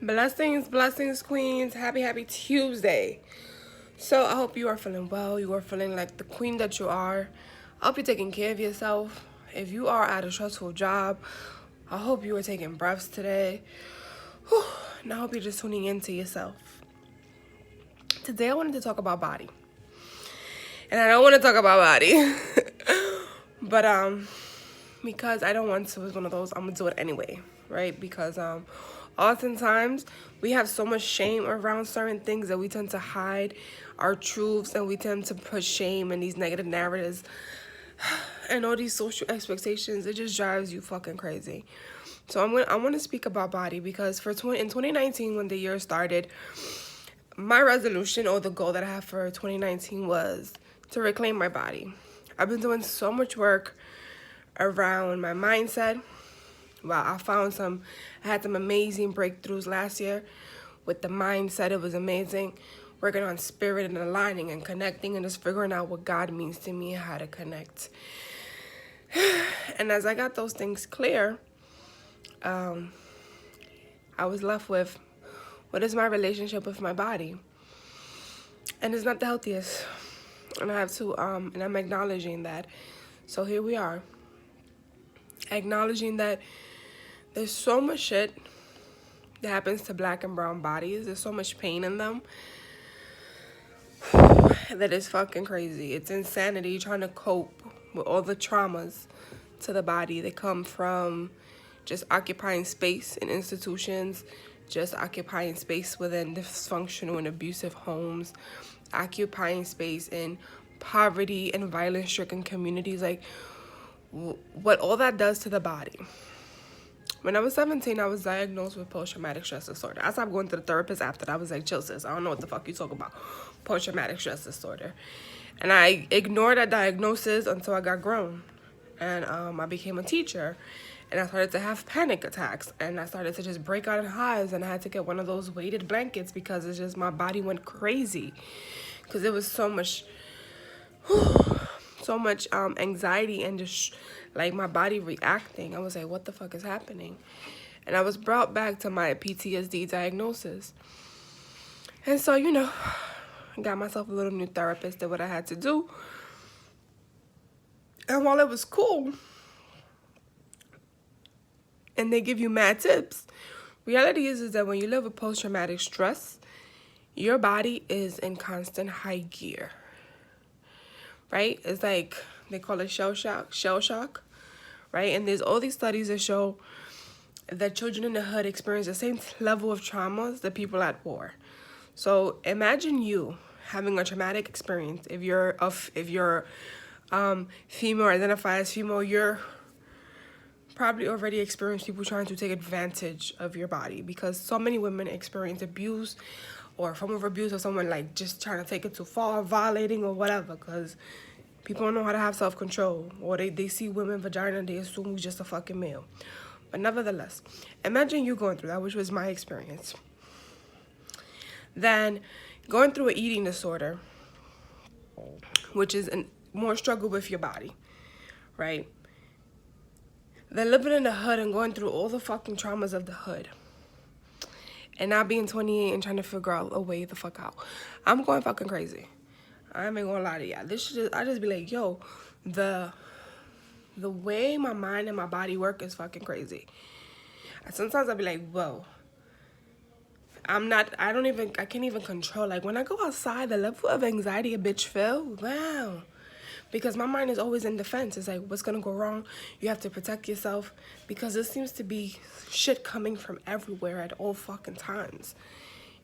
Blessings, queens. Happy Tuesday. So I hope you are feeling well. You are feeling like the queen that you are. I hope you're taking care of yourself. If you are at a stressful job, I hope you are taking breaths today. Whew. And I hope you're just tuning into yourself. Today I wanted to talk about body. And I don't want to talk about body. but because I don't want to, it's one of those, I'm gonna do it anyway, right? Because oftentimes we have so much shame around certain things that we tend to hide our truths, and we tend to put shame in these negative narratives and all these social expectations. It just drives you fucking crazy. So I want to speak about body because in 2019, when the year started, my resolution, or the goal that I have for 2019, was to reclaim my body. I've been doing so much work around my mindset. Wow, I had some amazing breakthroughs last year with the mindset. It was amazing. Working on spirit and aligning and connecting and just figuring out what God means to me and how to connect. And as I got those things clear, I was left with, what is my relationship with my body? And it's not the healthiest. And I'm acknowledging that. So here we are, acknowledging that there's so much shit that happens to black and brown bodies. There's so much pain in them that is fucking crazy. It's insanity trying to cope with all the traumas to the body that come from just occupying space in institutions, just occupying space within dysfunctional and abusive homes, occupying space in poverty and violence-stricken communities. Like, what all that does to the body. When I was 17, I was diagnosed with post-traumatic stress disorder. I stopped going to the therapist after that. I was like, chill, sis, I don't know what the fuck you talk about. Post-traumatic stress disorder. And I ignored that diagnosis until I got grown. And I became a teacher. And I started to have panic attacks. And I started to just break out in hives. And I had to get one of those weighted blankets because it's just, my body went crazy. Because it was so much anxiety and just like my body reacting. I was like, what the fuck is happening? And I was brought back to my PTSD diagnosis. And so, I got myself a little new therapist, did what I had to do. And while it was cool, and they give you mad tips, reality is that when you live with post-traumatic stress, your body is in constant high gear. Right? It's like, they call it shell shock, right? And there's all these studies that show that children in the hood experience the same level of traumas that people at war. So imagine you having a traumatic experience. If you're female, identify as female, you're probably already experienced people trying to take advantage of your body, because so many women experience abuse or form of abuse, or someone like just trying to take it too far, violating or whatever, because people don't know how to have self-control, or they see women vagina, they assume we're just a fucking male. But nevertheless, imagine you going through that, which was my experience. Then going through an eating disorder, which is more struggle with your body, right? Then living in the hood and going through all the fucking traumas of the hood. And now being 28 and trying to figure out a way the fuck out. I'm going fucking crazy. I ain't gonna lie to y'all. I just be like, yo, the way my mind and my body work is fucking crazy. And sometimes I be like, whoa. I can't even control. Like, when I go outside, the level of anxiety a bitch feel, wow. Because my mind is always in defense. It's like, what's gonna go wrong? You have to protect yourself. Because there seems to be shit coming from everywhere at all fucking times.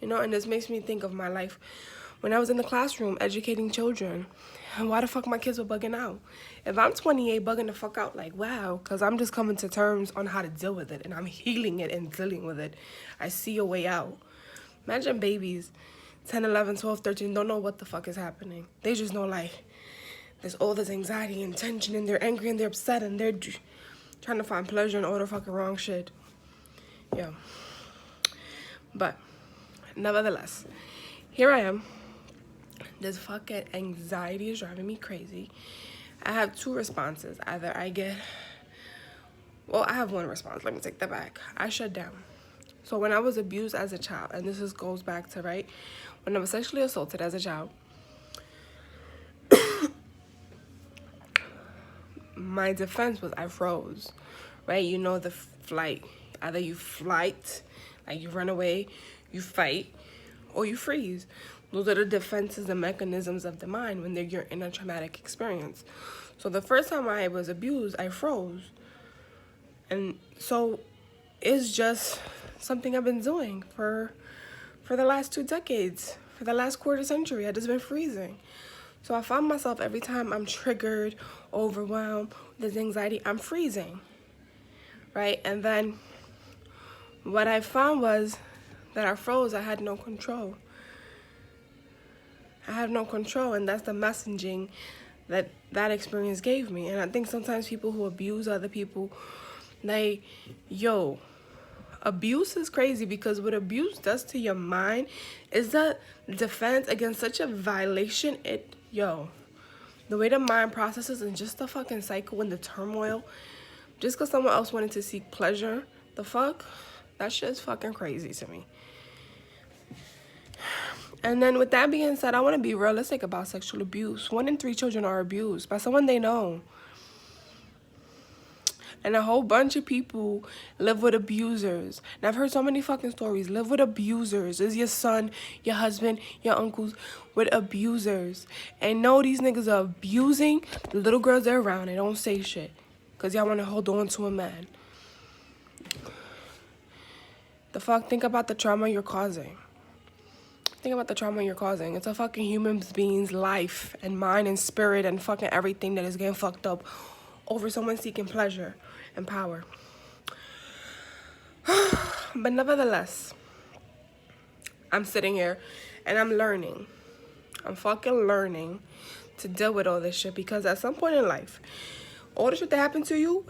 And this makes me think of my life when I was in the classroom educating children. And why the fuck my kids were bugging out? If I'm 28 bugging the fuck out, like, wow. Because I'm just coming to terms on how to deal with it. And I'm healing it and dealing with it. I see a way out. Imagine babies, 10, 11, 12, 13, don't know what the fuck is happening. They just know, like, there's all this anxiety and tension, and they're angry and they're upset, and they're trying to find pleasure in all the fucking wrong shit. Yeah. But nevertheless, here I am. This fucking anxiety is driving me crazy. I have two responses. Either I have one response. Let me take that back. I shut down. So when I was abused as a child, and goes back to, right, when I was sexually assaulted as a child, my defense was I froze, right? You know the flight. Either you flight, like you run away, you fight, or you freeze. Those are the defenses and mechanisms of the mind when you're in a traumatic experience. So the first time I was abused, I froze. And so it's just something I've been doing for the last 2 decades, for the last quarter century. I've just been freezing. So I found myself every time I'm triggered, overwhelmed, there's anxiety, I'm freezing, right? And then what I found was that I froze. I had no control. I had no control, and that's the messaging that experience gave me. And I think sometimes people who abuse other people, abuse is crazy, because what abuse does to your mind is the defense against such a violation. The way the mind processes, and just the fucking cycle and the turmoil, just because someone else wanted to seek pleasure, that shit is fucking crazy to me. And then with that being said, I want to be realistic about sexual abuse. 1 in 3 children are abused by someone they know. And a whole bunch of people live with abusers. And I've heard so many fucking stories. Live with abusers. Is your son, your husband, your uncles with abusers. And no, these niggas are abusing the little girls they're around. They don't say shit, because y'all want to hold on to a man. Think about the trauma you're causing. Think about the trauma you're causing. It's a fucking human being's life and mind and spirit and fucking everything that is getting fucked up over someone seeking pleasure and power. But nevertheless, I'm sitting here and I'm learning. I'm fucking learning to deal with all this shit, because at some point in life, all the shit that happened to you.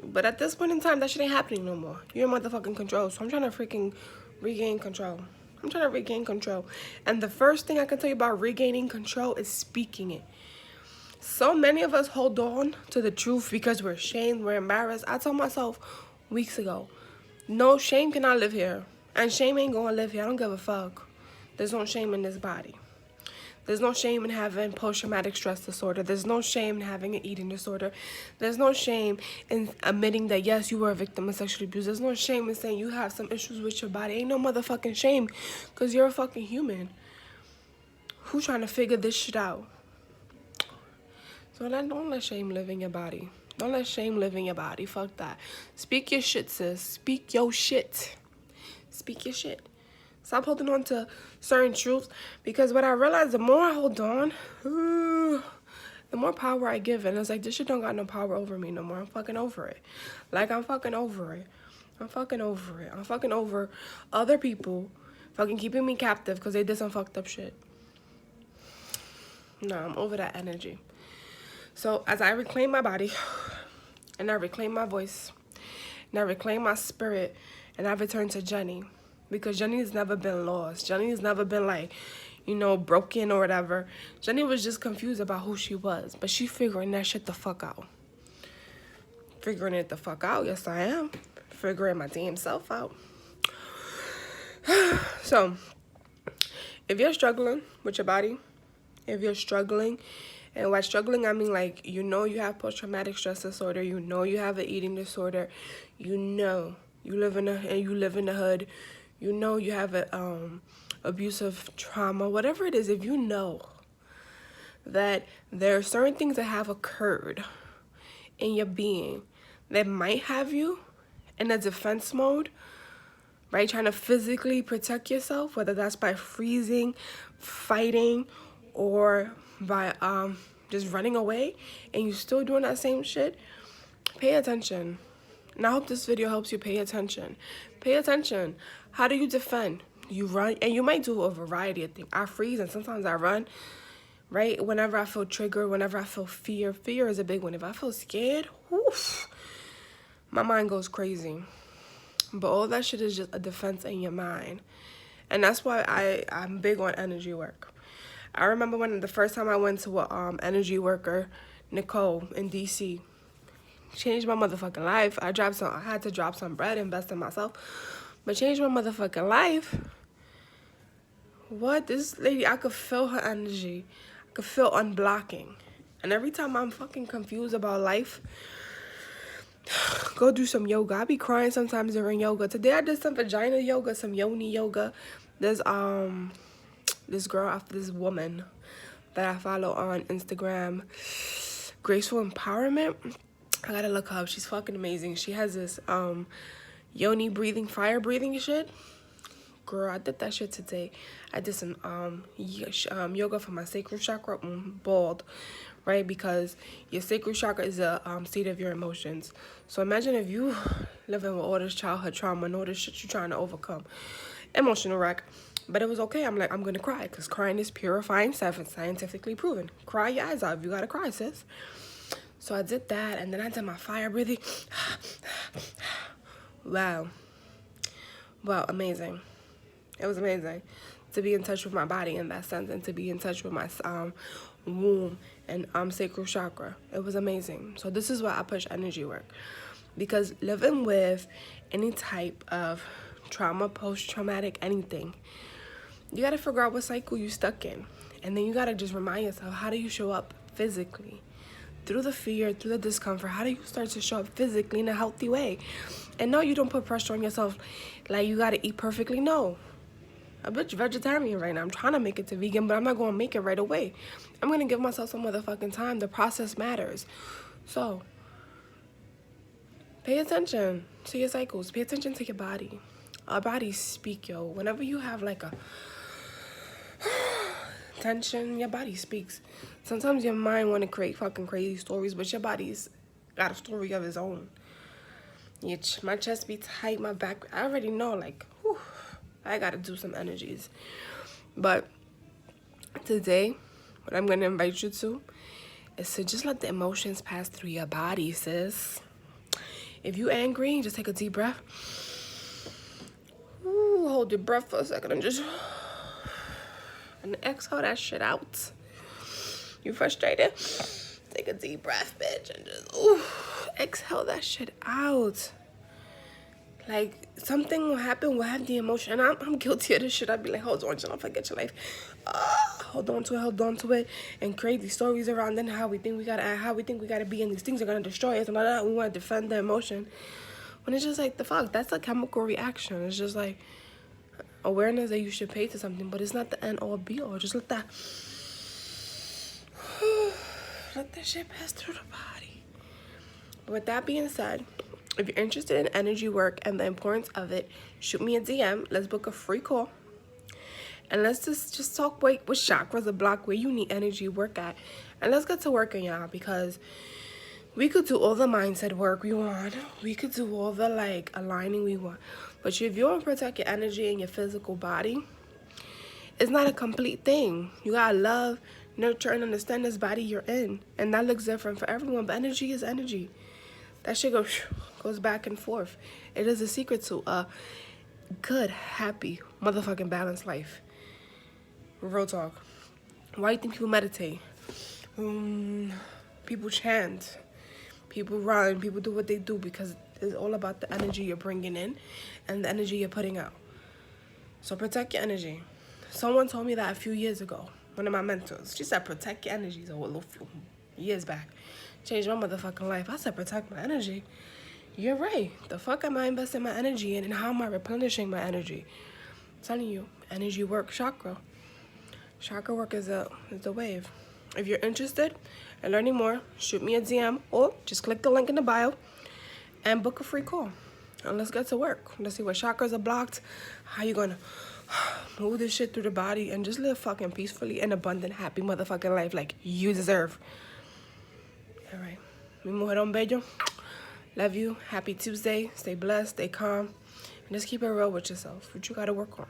But at this point in time, that shit ain't happening no more. You're in motherfucking control. So I'm trying to freaking regain control. And the first thing I can tell you about regaining control is speaking it. So many of us hold on to the truth because we're ashamed, we're embarrassed. I told myself weeks ago, no, shame cannot live here. And shame ain't gonna live here. I don't give a fuck. There's no shame in this body. There's no shame in having post-traumatic stress disorder. There's no shame in having an eating disorder. There's no shame in admitting that, yes, you were a victim of sexual abuse. There's no shame in saying you have some issues with your body. Ain't no motherfucking shame, because you're a fucking human who's trying to figure this shit out. So don't let shame live in your body. Don't let shame live in your body. Fuck that. Speak your shit, sis. Speak your shit. Speak your shit. Stop holding on to certain truths, because what I realized, the more I hold on, the more power I give. And it's like, this shit don't got no power over me no more. I'm fucking over it. I'm fucking over it. I'm fucking over other people fucking keeping me captive because they did some fucked up shit. No, I'm over that energy. So as I reclaim my body, and I reclaim my voice, and I reclaim my spirit, and I return to Jenny. Because Jenny has never been lost. Jenny has never been broken or whatever. Jenny was just confused about who she was. But she figuring that shit the fuck out. Figuring it the fuck out. Yes, I am. Figuring my damn self out. So, if you're struggling with your body, if you're struggling, and by struggling, I mean you have post-traumatic stress disorder, you have an eating disorder, you live in the hood, you have a abusive trauma, whatever it is, if you know that there are certain things that have occurred in your being that might have you in a defense mode, right? Trying to physically protect yourself, whether that's by freezing, fighting, or by just running away, and you still doing that same shit, pay attention. And I hope this video helps you pay attention. Pay attention. How do you defend? You run, and you might do a variety of things. I freeze, and sometimes I run, right? Whenever I feel triggered, whenever I feel fear. Fear is a big one. If I feel scared, my mind goes crazy. But all that shit is just a defense in your mind. And that's why I'm big on energy work. I remember when the first time I went to a energy worker, Nicole, in DC. Changed my motherfucking life. I had to drop some bread, invest in myself. but changed my motherfucking life. What? This lady, I could feel her energy. I could feel unblocking. And every time I'm fucking confused about life, go do some yoga. I be crying sometimes during yoga. Today I did some vagina yoga, some yoni yoga. There's this girl, after this woman that I follow on Instagram, Graceful Empowerment. I gotta look her up. She's fucking amazing. She has this yoni breathing, fire breathing shit. Girl, I did that shit today. I did some yoga for my sacral chakra. Bald, right? Because your sacral chakra is a seat of your emotions. So imagine if you living with all this childhood trauma and all this shit you're trying to overcome. Emotional wreck. But it was okay. I'm like, I'm gonna cry because crying is purifying stuff. It's scientifically proven. Cry your eyes out if you gotta cry, sis. So I did that, and then I did my fire breathing. Wow, amazing. It was amazing to be in touch with my body in that sense, and to be in touch with my womb and sacral chakra. It was amazing. So this is why I push energy work, because living with any type of trauma, post-traumatic, anything, you got to figure out what cycle you stuck in. And then you got to just remind yourself, how do you show up physically? Through the fear, through the discomfort, how do you start to show up physically in a healthy way? And no, you don't put pressure on yourself like you got to eat perfectly. No. I'm a bitch vegetarian right now. I'm trying to make it to vegan, but I'm not going to make it right away. I'm going to give myself some motherfucking time. The process matters. So, pay attention to your cycles. Pay attention to your body. Our bodies speak, yo. Whenever you have like a tension, your body speaks. Sometimes your mind want to create fucking crazy stories, but your body's got a story of its own. My chest be tight, my back, I already know, like, whew, I gotta do some energies. But today, what I'm gonna invite you to is to just let the emotions pass through your body, sis. If you angry, just take a deep breath. Ooh, hold your breath for a second and exhale that shit out. You frustrated? Take a deep breath, bitch, and just exhale that shit out. Like, something will happen, will have the emotion. And I'm guilty of this shit. I'd be like, hold on, don't forget your life. Hold on to it, and create these stories around and how we think we gotta act, how we think we gotta be, and these things are gonna destroy us, and all that. We wanna defend the emotion. When it's just like, the fuck, that's a chemical reaction. It's just like awareness that you should pay to something, but it's not the end all be all. Just let that shit pass through the body. But with that being said, if you're interested in energy work and the importance of it, shoot me a DM. Let's book a free call. And let's just talk what chakras are blocked, where you need energy work at. And let's get to working, y'all, because we could do all the mindset work we want. We could do all the, like, aligning we want. But if you don't protect your energy and your physical body, it's not a complete thing. You gotta love, nurture, and understand this body you're in. And that looks different for everyone, but energy is energy. That shit goes back and forth. It is a secret to a good, happy, motherfucking balanced life. Real talk. Why do you think people meditate? People chant. People run. People do what they do because it's all about the energy you're bringing in and the energy you're putting out. So protect your energy. Someone told me that a few years ago. One of my mentors. She said, protect your energy. So a little few years back. Changed my motherfucking life. I said, protect my energy. You're right. The fuck am I investing my energy in, and how am I replenishing my energy? I'm telling you, energy work, chakra. Chakra work is a wave. If you're interested in learning more, shoot me a DM or just click the link in the bio and book a free call. And let's get to work. Let's see what chakras are blocked, how you gonna move this shit through the body, and just live fucking peacefully and abundant, happy motherfucking life like you deserve. All right. Mi mujeron bello. Love you. Happy Tuesday. Stay blessed. Stay calm. And just keep it real with yourself. What you got to work on.